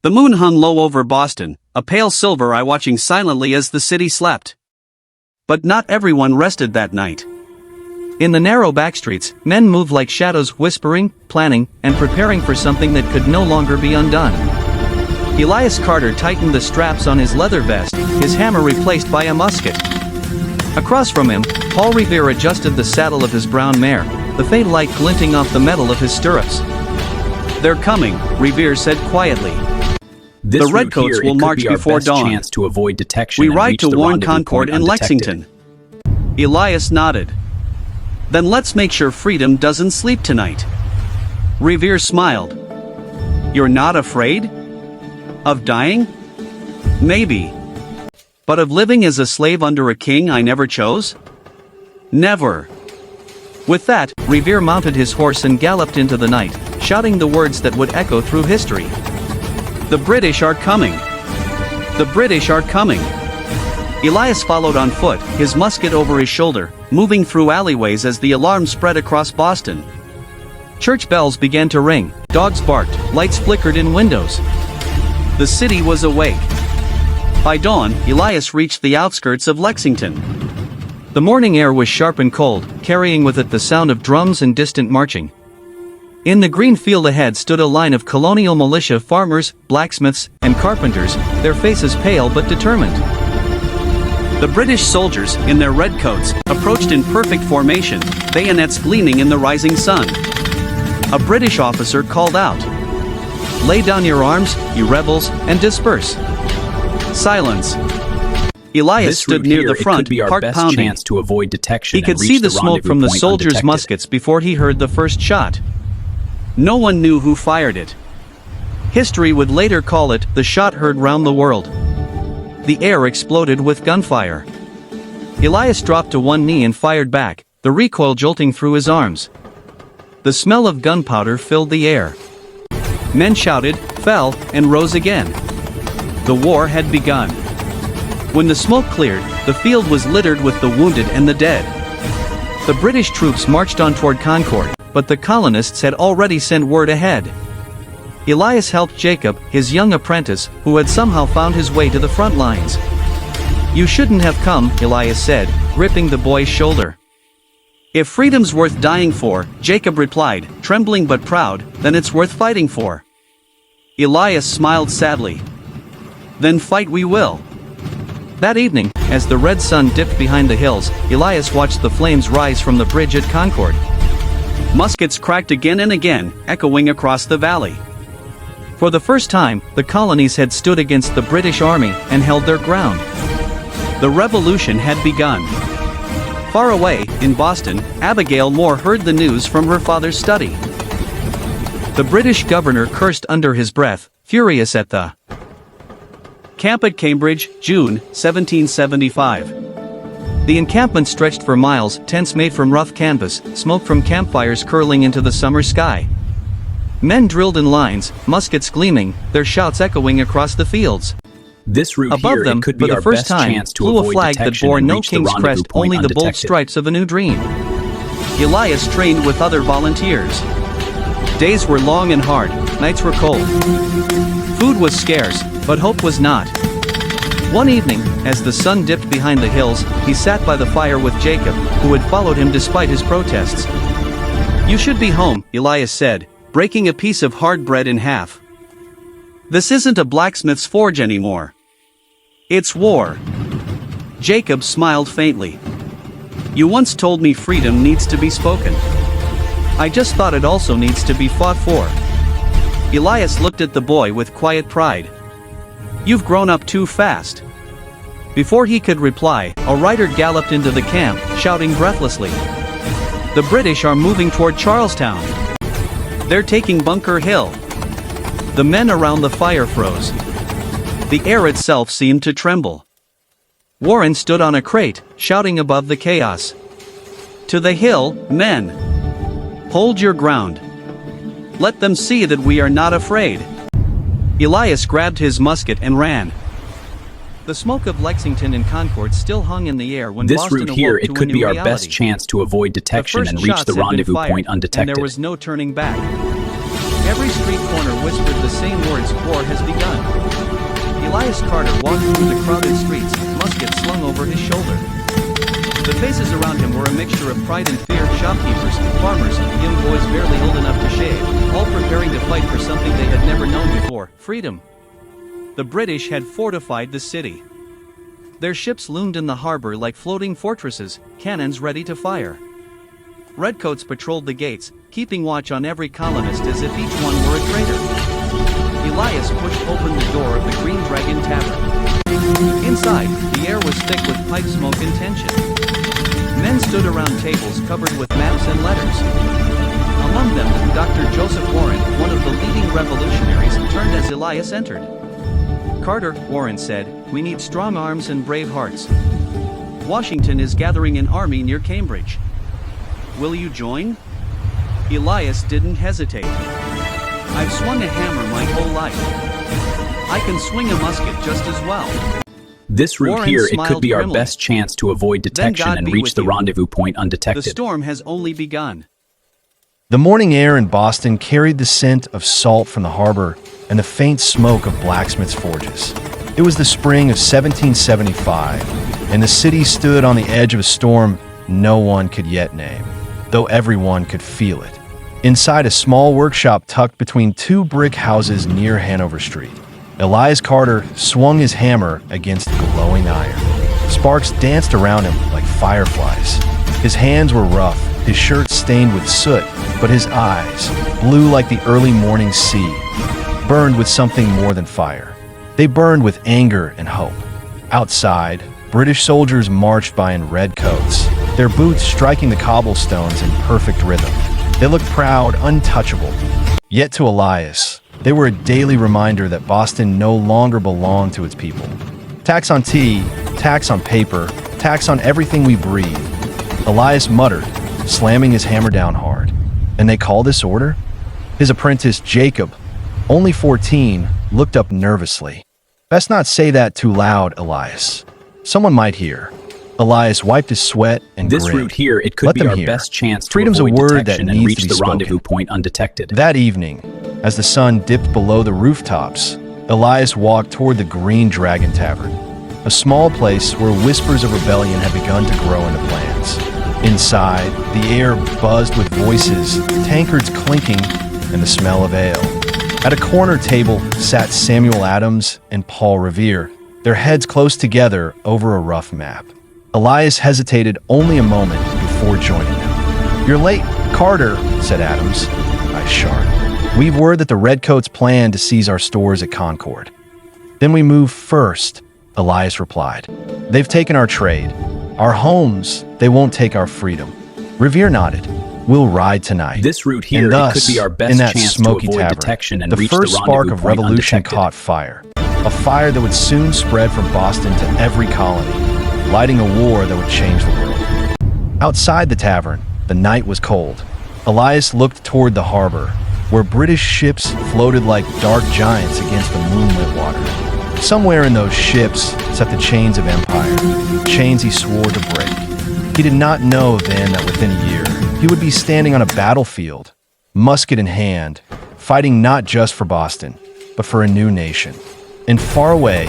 The moon hung low over Boston, a pale silver eye watching silently as the city slept. But not everyone rested that night. In the narrow backstreets, men moved like shadows, whispering, planning, and preparing for something that could no longer be undone. Elias Carter tightened the straps on his leather vest, his hammer replaced by a musket. Across from him, Paul Revere adjusted the saddle of his brown mare, the faint light glinting off the metal of his stirrups. "They're coming," Revere said quietly. "The redcoats will march before dawn. To avoid detection We ride to warn Concord and Lexington." Elias nodded. "Then let's make sure freedom doesn't sleep tonight." Revere smiled. "You're not afraid? Of dying? Maybe. But of living as a slave under a king I never chose? Never." With that, Revere mounted his horse and galloped into the night, shouting the words that would echo through history. "The British are coming! The British are coming!" Elias followed on foot, his musket over his shoulder, moving through alleyways as the alarm spread across Boston. Church bells began to ring, dogs barked, lights flickered in windows. The city was awake. By dawn, Elias reached the outskirts of Lexington. The morning air was sharp and cold, carrying with it the sound of drums and distant marching. In the green field ahead stood a line of colonial militia, farmers, blacksmiths, and carpenters, their faces pale but determined. The British soldiers, in their red coats, approached in perfect formation, bayonets gleaming in the rising sun. A British officer called out, "Lay down your arms, you rebels, and disperse." Silence. Elias stood near the front, heart pounding. To avoid detection He could see the smoke from the soldiers' muskets before he heard the first shot. No one knew who fired it. History would later call it the shot heard round the world. The air exploded with gunfire. Elias dropped to one knee and fired back, the recoil jolting through his arms. The smell of gunpowder filled the air. Men shouted, fell, and rose again. The war had begun. When the smoke cleared, the field was littered with the wounded and the dead. The British troops marched on toward Concord, but the colonists had already sent word ahead. Elias helped Jacob, his young apprentice, who had somehow found his way to the front lines. "You shouldn't have come," Elias said, gripping the boy's shoulder. "If freedom's worth dying for," Jacob replied, trembling but proud, "then it's worth fighting for." Elias smiled sadly. "Then fight we will." That evening, as the red sun dipped behind the hills, Elias watched the flames rise from the bridge at Concord. Muskets cracked again and again, echoing across the valley. For the first time, the colonies had stood against the British army and held their ground. The revolution had begun. Far away, in Boston, Abigail Moore heard the news from her father's study. The British governor cursed under his breath, furious at the camp at Cambridge, June, 1775. The encampment stretched for miles, tents made from rough canvas, smoke from campfires curling into the summer sky. Men drilled in lines, muskets gleaming, their shouts echoing across the fields. This route Above here, them, it could for be the our first best time, chance to flew a avoid flag that detection bore and no reach the king's rendezvous crest, point only the bold undetected. stripes of a new dream. Elias trained with other volunteers. Days were long and hard, nights were cold. Food was scarce, but hope was not. One evening, as the sun dipped behind the hills, he sat by the fire with Jacob, who had followed him despite his protests. "You should be home," Elias said, breaking a piece of hard bread in half. "This isn't a blacksmith's forge anymore. It's war." Jacob smiled faintly. "You once told me freedom needs to be spoken. I just thought it also needs to be fought for." Elias looked at the boy with quiet pride. "You've grown up too fast." Before he could reply, a rider galloped into the camp, shouting breathlessly, "The British are moving toward Charlestown. They're taking Bunker Hill." The men around the fire froze. The air itself seemed to tremble. Warren stood on a crate, shouting above the chaos, "To the hill, men! Hold your ground. Let them see that we are not afraid." Elias grabbed his musket and ran. The smoke of Lexington and Concord still hung in the air when This Boston route awoke here, to it a could new be our reality. best chance to avoid detection and reach the rendezvous point undetected. And there was no turning back. Every street corner whispered the same words: "War has begun." Elias Carter walked through the crowded streets, musket slung over his shoulder. The faces around him were a mixture of pride and fear: shopkeepers, farmers, young boys barely old enough to shave, all preparing to fight for something they had never known before: freedom. The British had fortified the city. Their ships loomed in the harbor like floating fortresses, cannons ready to fire. Redcoats patrolled the gates, keeping watch on every colonist as if each one were a traitor. Elias pushed open the door of the Green Dragon Tavern. Inside, the air was thick with pipe smoke and tension. Men stood around tables covered with maps and letters. Among them, Dr. Joseph Warren, one of the leading revolutionaries, turned as Elias entered. "Carter," Warren said, "we need strong arms and brave hearts. Washington is gathering an army near Cambridge. Will you join?" Elias didn't hesitate. "I've swung a hammer my whole life. I can swing a musket just as well." This route Warren here, it could smiled be our grimly. best chance to avoid detection God and be reach with the you. rendezvous point The undetected. storm has only begun. The morning air in Boston carried the scent of salt from the harbor and the faint smoke of blacksmiths' forges. It was the spring of 1775, and the city stood on the edge of a storm no one could yet name, though everyone could feel it. Inside a small workshop tucked between two brick houses near Hanover Street, Elias Carter swung his hammer against glowing iron. Sparks danced around him like fireflies. His hands were rough, his shirt stained with soot, but his eyes, blue like the early morning sea, burned with something more than fire. They burned with anger and hope. Outside, British soldiers marched by in red coats, their boots striking the cobblestones in perfect rhythm. They looked proud, untouchable. Yet to Elias, they were a daily reminder that Boston no longer belonged to its people. Tax on tea, tax on paper, tax on everything we breathe. Elias muttered, slamming his hammer down hard. "And they call this order?" His apprentice, Jacob, only 14, looked up nervously. "Best not say that too loud, Elias. Someone might hear." Elias wiped his sweat and This grinned. route here, it could Let be them our hear. best chance to Freedom's a avoid word that detection and needs reach to be the spoken. rendezvous point undetected. That evening, as the sun dipped below the rooftops, Elias walked toward the Green Dragon Tavern, a small place where whispers of rebellion had begun to grow into plans. Inside, the air buzzed with voices, tankards clinking, and the smell of ale. At a corner table sat Samuel Adams and Paul Revere, their heads close together over a rough map. Elias hesitated only a moment before joining them. "You're late, Carter," said Adams. I shard. "We've word that the Redcoats plan to seize our stores at Concord." "Then we move first," Elias replied. "They've taken our trade. Our homes, they won't take our freedom." Revere nodded. "We'll ride tonight." This route here, And it thus, could be our best in that chance to smoky avoid tavern, detection and the reach first the spark rendezvous of point revolution undetected. caught fire. A fire that would soon spread from Boston to every colony, lighting a war that would change the world. Outside the tavern, the night was cold. Elias looked toward the harbor, where British ships floated like dark giants against the moonlit water. Somewhere in those ships sat the chains of empire, chains he swore to break. He did not know then that within a year, he would be standing on a battlefield, musket in hand, fighting not just for Boston, but for a new nation. And far away,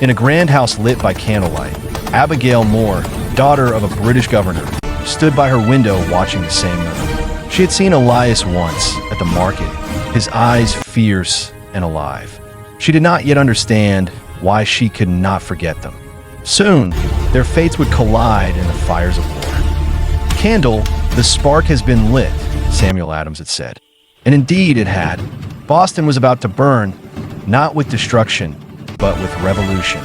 in a grand house lit by candlelight, Abigail Moore, daughter of a British governor, stood by her window watching the same moon. She had seen Elias once at the market, his eyes fierce and alive. She did not yet understand why she could not forget them. Soon, their fates would collide in the fires of war. "Candle, the spark has been lit," Samuel Adams had said. And indeed it had. Boston was about to burn, not with destruction, but with revolution.